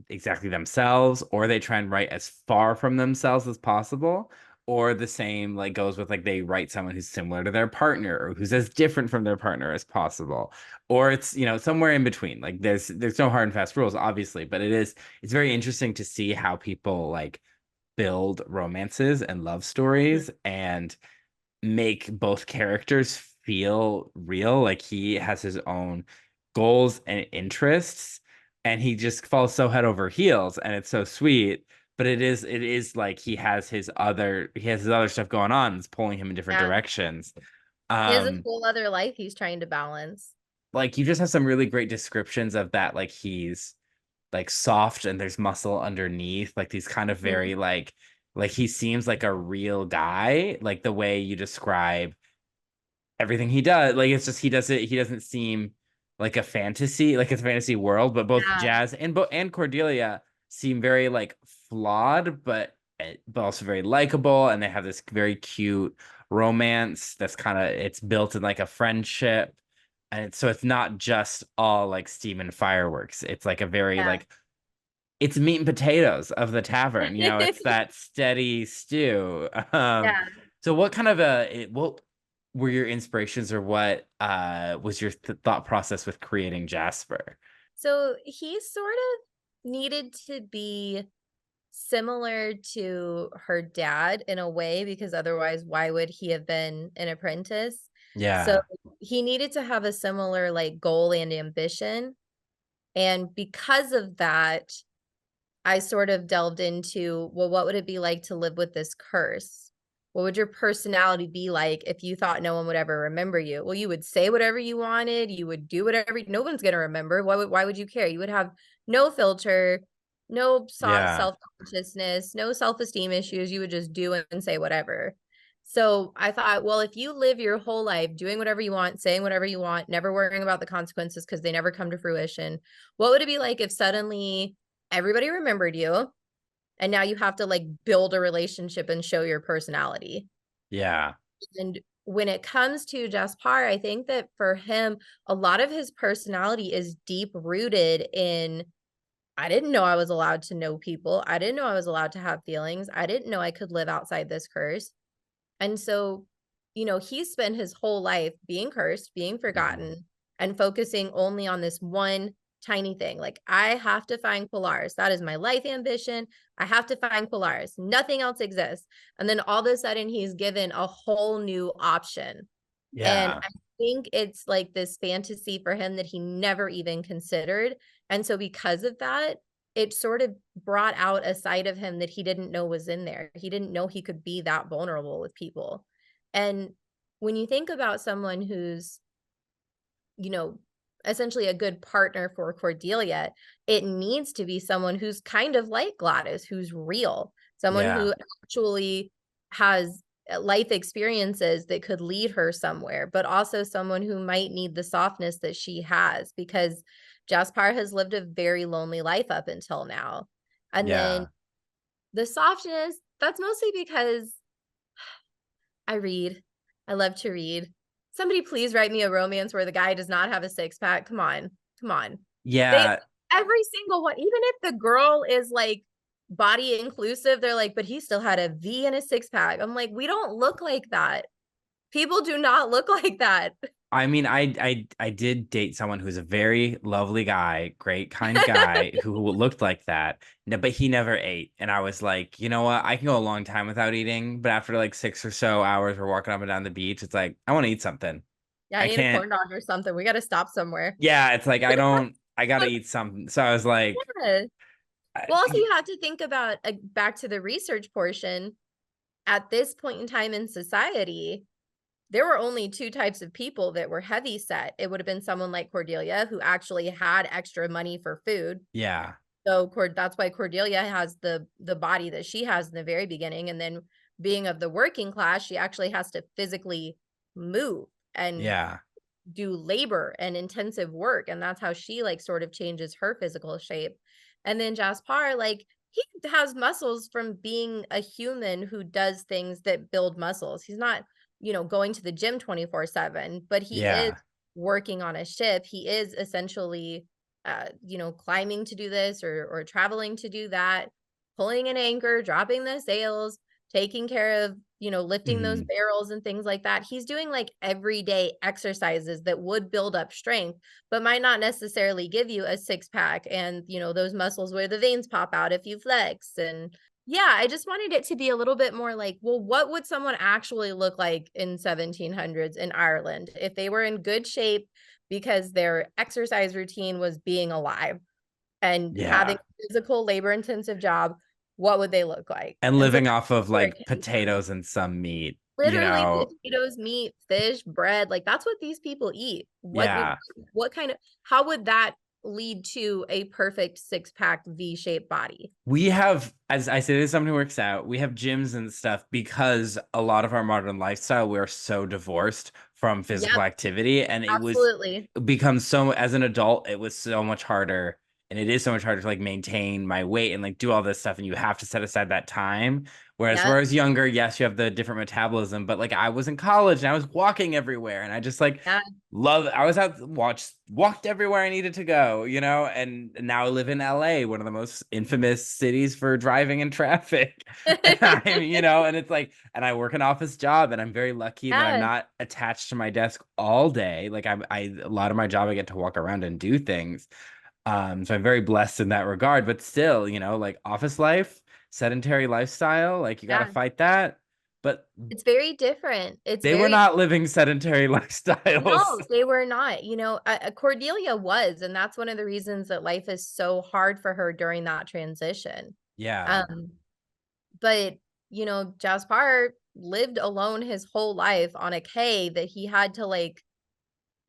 exactly themselves or they try and write as far from themselves as possible, or the same like goes with like they write someone who's similar to their partner or who's as different from their partner as possible, or it's somewhere in between. Like there's no hard and fast rules obviously, but it's very interesting to see how people like build romances and love Mhm. stories and make both characters feel real. Like he has his own goals and interests, and he just falls so head over heels, and it's so sweet. But it is like he has his other stuff going on that's pulling him in different Yeah. directions. He has a Um, whole other life he's trying to balance. like you just have some really great descriptions of that. Like he's like soft and there's muscle underneath. Like he's kind of Mhm. very like he seems like a real guy. Like the way you describe everything he does. Like it's just he doesn't seem like a fantasy, like it's a fantasy world, but both Yeah. Jazz and Cordelia seem very like flawed, but but also very likable, and they have this very cute romance that's kind of it's built in like a friendship, and so it's not just all like steam and fireworks. It's like a very Yeah. like it's meat and potatoes of the tavern. It's that steady stew. Yeah. So what kind of what were your inspirations, or what was your thought process with creating Jasper? So he sort of needed to be similar to her dad in a way, because otherwise, why would he have been an apprentice? So Yeah, he needed to have a similar like goal and ambition. And because of that, I sort of delved into, well, what would it be like to live with this curse? What would your personality be like if you thought no one would ever remember you? Well, you would say whatever you wanted, you would do whatever, no one's going to remember. Why would you care? You would have no filter, no yeah, self-consciousness, no self-esteem issues. You would just do and say whatever. So I thought, well, if you live your whole life doing whatever you want, saying whatever you want, never worrying about the consequences because they never come to fruition, what would it be like if suddenly everybody remembered you and now you have to like build a relationship and show your personality? yeah, And when it comes to Jaspar, I think that for him, a lot of his personality is deep rooted in, I didn't know I was allowed to know people. I didn't know I was allowed to have feelings. I didn't know I could live outside this curse. And so, he spent his whole life being cursed, being mhm, forgotten, and focusing only on this one tiny thing. Like, I have to find Polaris. That is my life ambition. I have to find Polaris. Nothing else exists. And then all of a sudden, he's given a whole new option. And yeah, I think it's like this fantasy for him that he never even considered. And so, because of that, it sort of brought out a side of him that he didn't know was in there. He didn't know he could be that vulnerable with people. And when you think about someone who's, you know, essentially a good partner for Cordelia, it needs to be someone who's kind of like Gladys, who's real, someone yeah, who actually has life experiences that could lead her somewhere, but also someone who might need the softness that she has, because Jaspar has lived a very lonely life up until now. And then yeah. the softness, that's mostly because I read. I love to read. Somebody please write me a romance where the guy does not have a six pack. Come on. Come on. They Yeah, every single one, even if the girl is like body inclusive, they're like, but he still had a V and a six pack. I'm like, we don't look like that. People do not look like that. I mean, I did date someone who's a very lovely guy, great kind guy who looked like that, but he never ate. And I was like, you know what? I can go a long time without eating, but after like 6 or so hours, we're walking up and down the beach. It's like I want to eat something. Yeah, I I need a can't. corn dog or something. We got to stop somewhere. Yeah, it's like I don't. I gotta eat something. So I was like, Yeah. Well, also I- you have to think about, back to the research portion. At this point in time in society, there were only two types of people that were heavy set. It would have been someone like Cordelia who actually had extra money for food. yeah, So that's why Cordelia has the body that she has in the very beginning. And then being of the working class, she actually has to physically move and yeah, do labor and intensive work. And that's how she like sort of changes her physical shape. And then Jaspar, like, he has muscles from being a human who does things that build muscles. He's not, going to the gym 24/7, but he is yeah, working on a ship. He is essentially climbing to do this, or traveling to do that, pulling an anchor, dropping the sails, taking care of, lifting those mhm, barrels and things like that. He's doing like everyday exercises that would build up strength, but might not necessarily give you a six pack and, those muscles where the veins pop out if you flex. And yeah, I just wanted it to be a little bit more like, well, what would someone actually look like in 1700s in Ireland if they were in good shape because their exercise routine was being alive and having yeah. a physical labor intensive job? What would they look like? And And so living that's off of where it like came from. potatoes and some meat, Literally potatoes, meat, fish, bread, like that's what these people eat. yeah. What kind of how would that lead to a perfect six-pack V-shaped body? We have, as I say, as someone who works out, we have gyms and stuff because a lot of our modern lifestyle, we're so divorced from physical Yep, activity. And it was absolutely. it becomes so, as an adult, it was so much harder and it is so much harder to like maintain my weight and like do all this stuff, and you have to set aside that time. Whereas when Yeah. I was younger, yes, you have the different metabolism, but like I was in college and I was walking everywhere, and I just like Yeah. I was out walked everywhere I needed to go, and now I live in LA, one of the most infamous cities for driving and traffic. And I'm, and it's like, and I work an office job, and I'm very lucky that I'm Yeah. not attached to my desk all day. Like a lot of my job, I get to walk around and do things. So I'm very blessed in that regard, but still, like office life, sedentary lifestyle, like you got to Yeah. fight that. But It's very different. It's they were very not living sedentary lifestyles. No, they were not. Cordelia was, and that's one of the reasons that life is so hard for her during that transition. Yeah. Um, but Jaspar lived alone his whole life on a K that he had to like,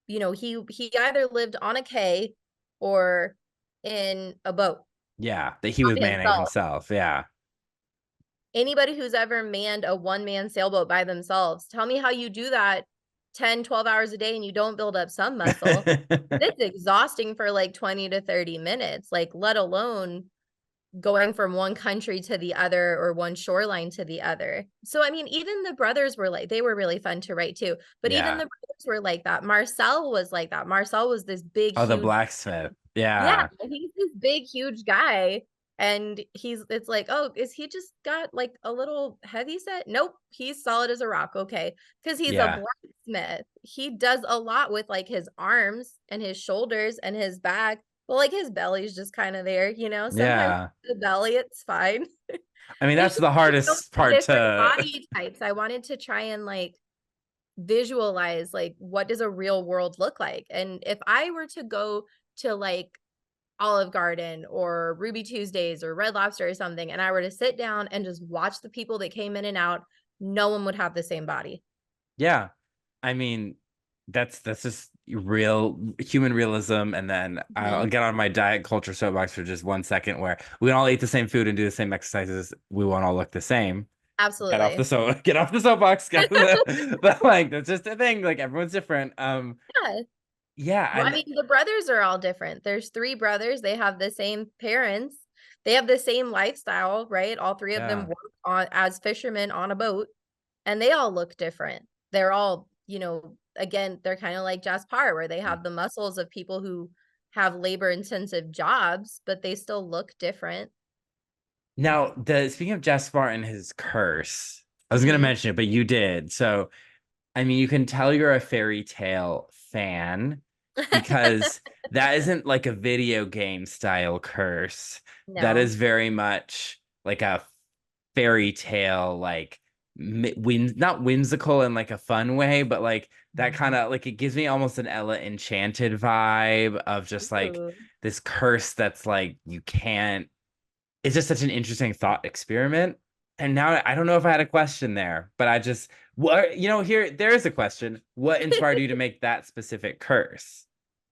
he either lived on a K or in a boat Yeah, that he was by manning himself. himself. Yeah. Anybody who's ever manned a one-man sailboat by themselves, tell me how you do that 10, 12 hours a day and you don't build up some muscle. It's exhausting for like 20 to 30 minutes, like let alone going from one country to the other or one shoreline to the other. So I mean, even the brothers were like, they were really fun to write too. But even Yeah. the brothers were like that. Marcel was like that. Marcel was this big, Oh, the huge, blacksmith. yeah, Yeah. he's this big, huge guy. And it's like, oh, is he just got like a little heavy set? Nope, he's solid as a rock. Okay. Because he's a Yeah. blacksmith. He does a lot with like his arms and his shoulders and his back. Well, like his belly's just kind of there, sometimes Yeah. the belly, it's fine. I mean, It's that's just the so hardest many part different to. body types. I wanted to try and like visualize like what does a real world look like? And if I were to go to like Olive Garden or Ruby Tuesdays or Red Lobster or something, and I were to sit down and just watch the people that came in and out, no one would have the same body. Yeah. I mean, that's just real human realism. And then I'll Mhm. get on my diet culture soapbox for just 1 second, where we can all eat the same food and do the same exercises. We won't all look the same. Absolutely. Get off the soapbox, guys. But like that's just a thing. Like everyone's different. Yeah. Yeah, Well, I and mean, the brothers are all different. There's three brothers. They have the same parents. They have the same lifestyle, right? All three of them yeah. work on as fishermen on a boat, and they all look different. They're all, again, they're kind of like Jaspar, where they have the muscles of people who have labor intensive jobs, but they still look different. Now, the speaking of Jaspar and his curse, I was gonna Hmm. mention it, but you did. So, I mean, you can tell you're a fairy tale fan because that isn't like a video game style curse. That No. is very much like a fairy tale, like not whimsical in like a fun way, but like that kind Mhm. of like it gives me almost an Ella Enchanted vibe of just like Ooh. this curse that's like you can't. It's just such an interesting thought experiment. And now I don't know if I had a question there, but I just what here there is a question. What inspired you to make that specific curse?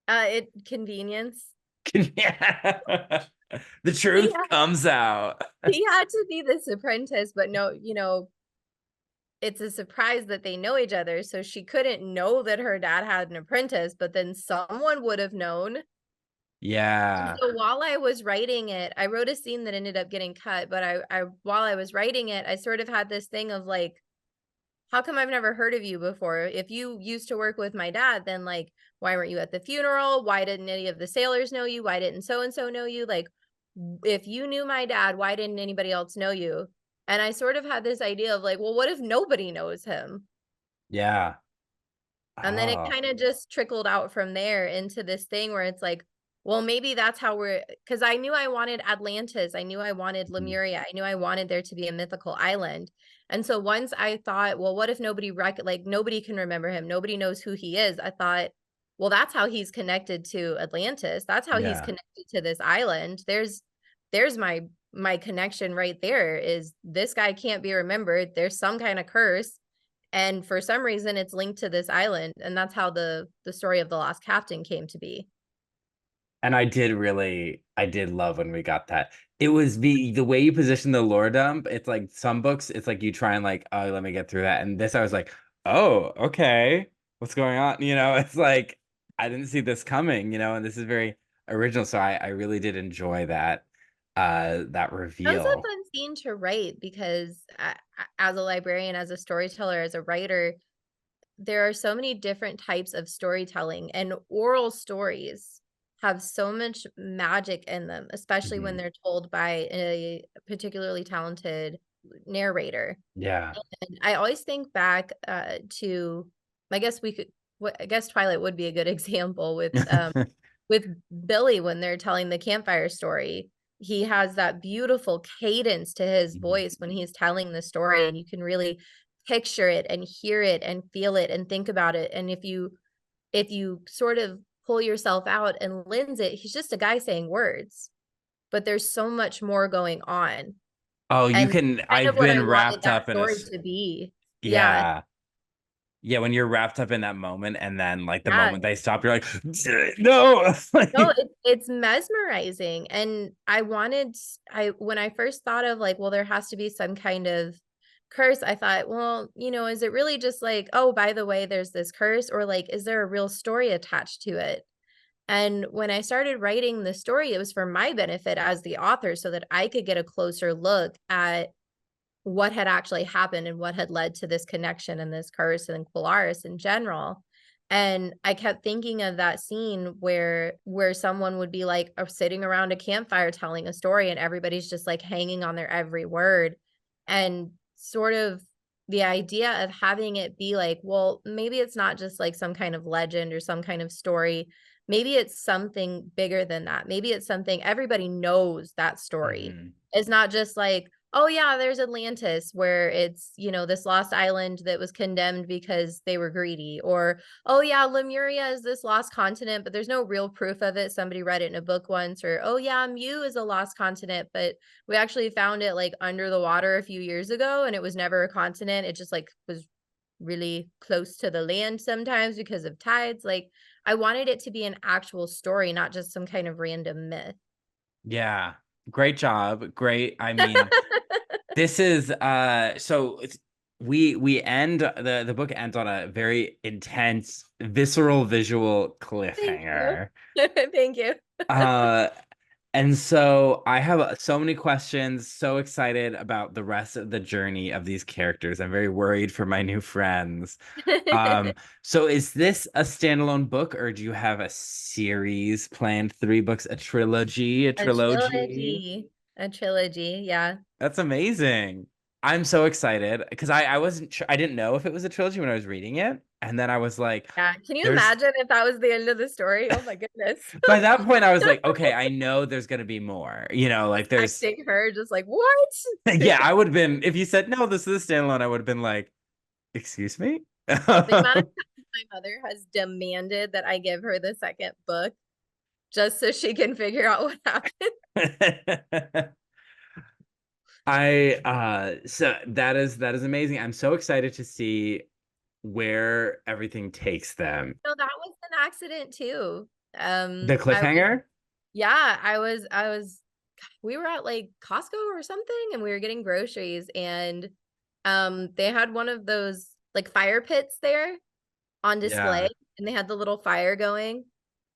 It convenience. Yeah. The He truth had, comes out. he had to be this apprentice, but no, it's a surprise that they know each other. So she couldn't know that her dad had an apprentice, but then someone would have known. And Yeah. so while I was writing it, I wrote a scene that ended up getting cut, but while I was writing it, I sort of had this thing of like, how come I've never heard of you before? If you used to work with my dad, then like, why weren't you at the funeral? Why didn't any of the sailors know you? Why didn't so and so know you? Like, if you knew my dad, why didn't anybody else know you? And I sort of had this idea of like, well, what if nobody knows him? Yeah. And then it Oh. kind of just trickled out from there into this thing where it's like, well, maybe that's how because I knew I wanted Atlantis. I knew I wanted Mm. Lemuria. I knew I wanted there to be a mythical island. And so once I thought, well, what if like nobody can remember him? Nobody knows who he is. I thought, well, that's how he's connected to Atlantis. That's how he's Yeah. connected to this island. There's my connection right there is this guy can't be remembered. There's some kind of curse and for some reason it's linked to this island and that's how the story of the lost captain came to be. And I did love when we got that. It was the way you position the lore dump. It's like some books, it's like you try and like, oh, let me get through that. And this, I was like, oh, okay, what's going on? It's like I didn't see this coming, and this is very. original. So I really did enjoy that That was a reveal. fun scene to write because as a librarian, as a storyteller, as a writer, there are so many different types of storytelling, and oral stories have so much magic in them, especially when Mhm. they're told by a particularly talented narrator. Yeah. And I always think back to, I guess we could, I guess Twilight would be a good example with Billy when they're telling the campfire story. He has that beautiful cadence to his Mhm. voice when he's telling the story, and you can really picture it and hear it and feel it and think about it. And if you sort of pull yourself out and lens it, he's just a guy saying words, but there's so much more going on. Oh, you And can, kind of I've what I been wanted wrapped that up in a, story to be. Yeah. yeah. Yeah, when you're wrapped up in that moment and then like the Yeah. moment they stop, you're like, no. No, it's mesmerizing. And I when I first thought of like, well, there has to be some kind of curse, I thought, well, is it really just like, oh, by the way, there's this curse, or like, is there a real story attached to it? And when I started writing the story, it was for my benefit as the author so that I could get a closer look at what had actually happened and what had led to this connection and this curse and Polaris in general. And I kept thinking of that scene where someone would be like sitting around a campfire telling a story and everybody's just like hanging on their every word. And sort of the idea of having it be like, well, maybe it's not just like some kind of legend or some kind of story. Maybe it's something bigger than that. Maybe it's something everybody knows that story. Mhm. It's not just like, oh yeah, there's Atlantis where it's, this lost island that was condemned because they were greedy. Or, oh yeah, Lemuria is this lost continent, but there's no real proof of it. Somebody read it in a book once. Or, oh yeah, Mu is a lost continent, but we actually found it like under the water a few years ago and it was never a continent. It just like was really close to the land sometimes because of tides. Like I wanted it to be an actual story, not just some kind of random myth. Yeah. Great job. Great. I mean, this is so we end the book ends on a very intense, visceral visual Thank you. cliffhanger. Thank you. Uh and so I have so many questions, so excited about the rest of the journey of these characters. I'm very worried for my new friends. Um, so is this a standalone book or do you have a series planned? Three books, a trilogy, a A trilogy? trilogy. A trilogy, yeah. That's amazing. I'm so excited because I wasn't sure, I didn't know if it was a trilogy when I was reading it. And then I was like, Yeah. Can you there's imagine if that was the end of the story? Oh my goodness. by that point I was like, okay, I know there's gonna be more. Like there's Texting her just like, "What?" yeah, I would have been if you said no, this is a standalone, I would have been like, excuse me? The amount of times my mother has demanded that I give her the second book just so she can figure out what happened. I so that is amazing. I'm so excited to see where everything takes them. No, that was an accident too. The I was cliffhanger? yeah, I was we were at like Costco or something and we were getting groceries and they had one of those like fire pits there on display Yeah. and they had the little fire going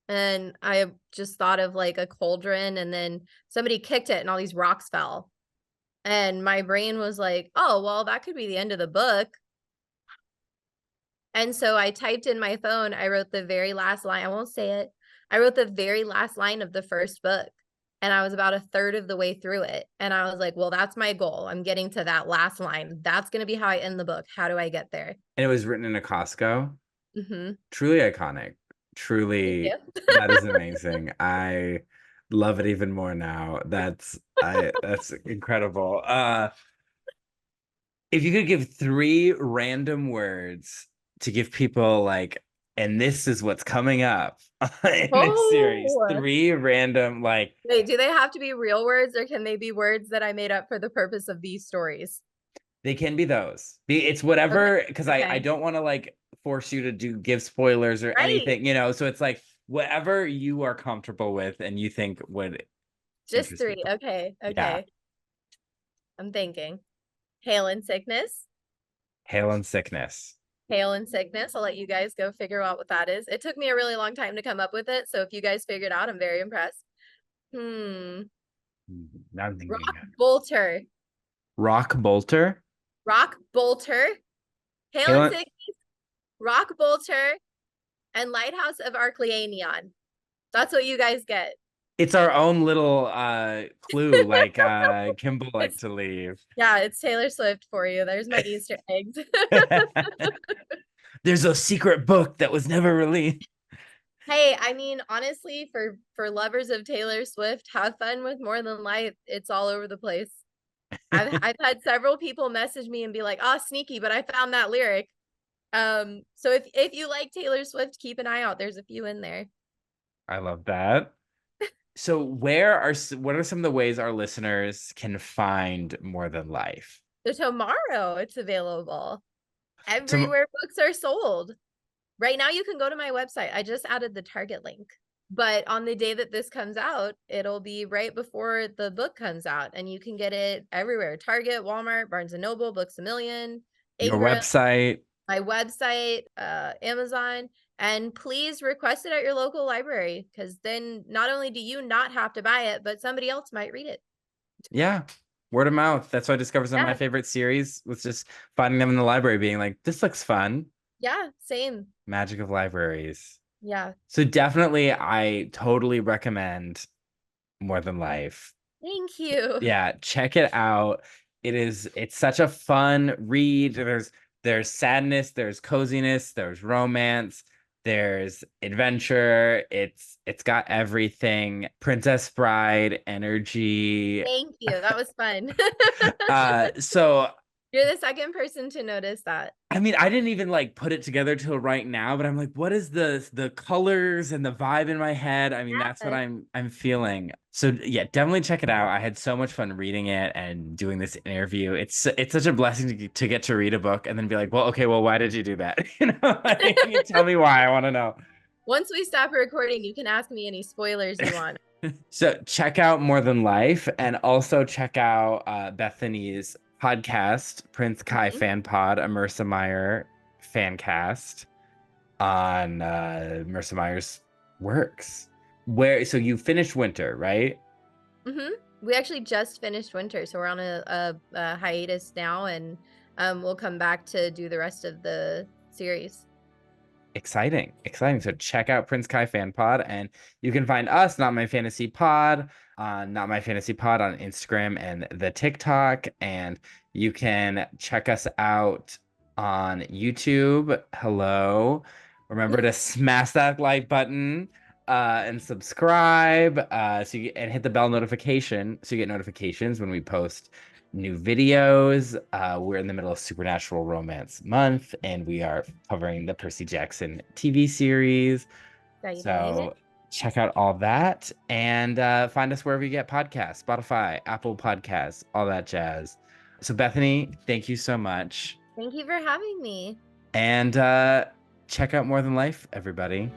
and I just thought of like a cauldron and then somebody kicked it and all these rocks fell. And my brain was like, "Oh, well, that could be the end of the book." And so I typed in my phone, I wrote the very last line, I won't say it. I wrote the very last line of the first book, and I was about a third of the way through it, and I was like, "Well, that's my goal. I'm getting to that last line. That's gonna be how I end the book. How do I get there?" And it was written in a Costco. Mhm. Truly iconic. Thank Truly, you. that is amazing. I love it even more now. That's incredible. If you could give three random words to give people like, and this is what's coming up in this series, Oh! three random like Wait, do they have to be real words, or can they be words that I made up for the purpose of these stories? they can be those. It's Okay, whatever, because I okay. don't want to like force you to give spoilers or Right. anything, so it's like whatever you are comfortable with and you think would Just interest 3. people. Okay, Yeah. okay. I'm thinking. Hail and sickness. Hail and sickness. Hail and sickness. I'll let you guys go figure out what that is. It took me a really long time to come up with it, so if you guys figured out, I'm very impressed. Hmm. Now I'm thinking. Rock bolter. Rock Bolter. Rock bolter. Hail and Halen. sickness. Rock bolter. And Lighthouse of Arcleanion. That's what you guys get. It's our own little clue, like Kimball liked It's to leave. yeah, it's Taylor Swift for you. There's my Easter eggs. There's a secret book that was never released. Hey, I mean, honestly, for lovers of Taylor Swift, have fun with More Than Life. It's all over the place. I've had several people message me and be like, "Oh, sneaky, but I found that lyric." So if you like Taylor Swift, keep an eye out. There's a few in there. I love that. So what are some of the ways our listeners can find More Than Life? So tomorrow it's available Tom- everywhere books are sold. Right now you can go to my website. I just added the Target link. But on the day that this comes out, it'll be right before the book comes out, and you can get it everywhere. Target, Walmart, Barnes and Noble, Books A Million, your Ingram, website. my website, Amazon, and please request it at your local library, because then not only do you not have to buy it, but somebody else might read it. Yeah. Word of mouth. That's why I discovered some of my Yeah, favorite series was just finding them in the library, being like, this looks fun. yeah, same. Magic of libraries. Yeah. So definitely, I totally recommend More Than Life. Thank you. Yeah, check it out. It's such a fun read. There's sadness, there's coziness, there's romance, there's adventure. It's got everything. Princess Bride energy. Thank you. That was fun. So You're the second person to notice that. I mean, I didn't even like put it together till right now, but I'm like, what is the colors and the vibe in my head? I mean, that's what Yeah. I'm feeling. So yeah, definitely check it out. I had so much fun reading it and doing this interview. It's such a blessing to get to read a book and then be like, well, okay, well, why did you do that? Like, tell me why. I want to know. Once we stop recording, you can ask me any spoilers you want. So check out More Than Life and also check out Bethanie's podcast, Prince Kai Mhm. Fan Pod, a Marissa Meyer fan cast on Marissa Meyer's works. So you finished Winter, right? Mm-hmm. We actually just finished winter, so we're on a hiatus now, and we'll come back to do the rest of the series. Exciting. So check out Prince Kai Fan Pod, and you can find us, Not My Fantasy Pod, on Not My Fantasy Pod on Instagram and the TikTok, and you can check us out on YouTube. Hello. Remember to smash that like button and subscribe and hit the bell notification so you get notifications when we post new videos. We're in the middle of Supernatural Romance Month, and we are covering the Percy Jackson TV series. Exciting. So check out all that and find us wherever you get podcasts, Spotify, Apple Podcasts, all that jazz. So Bethanie, thank you so much. Thank you for having me. And check out More Than Life, everybody.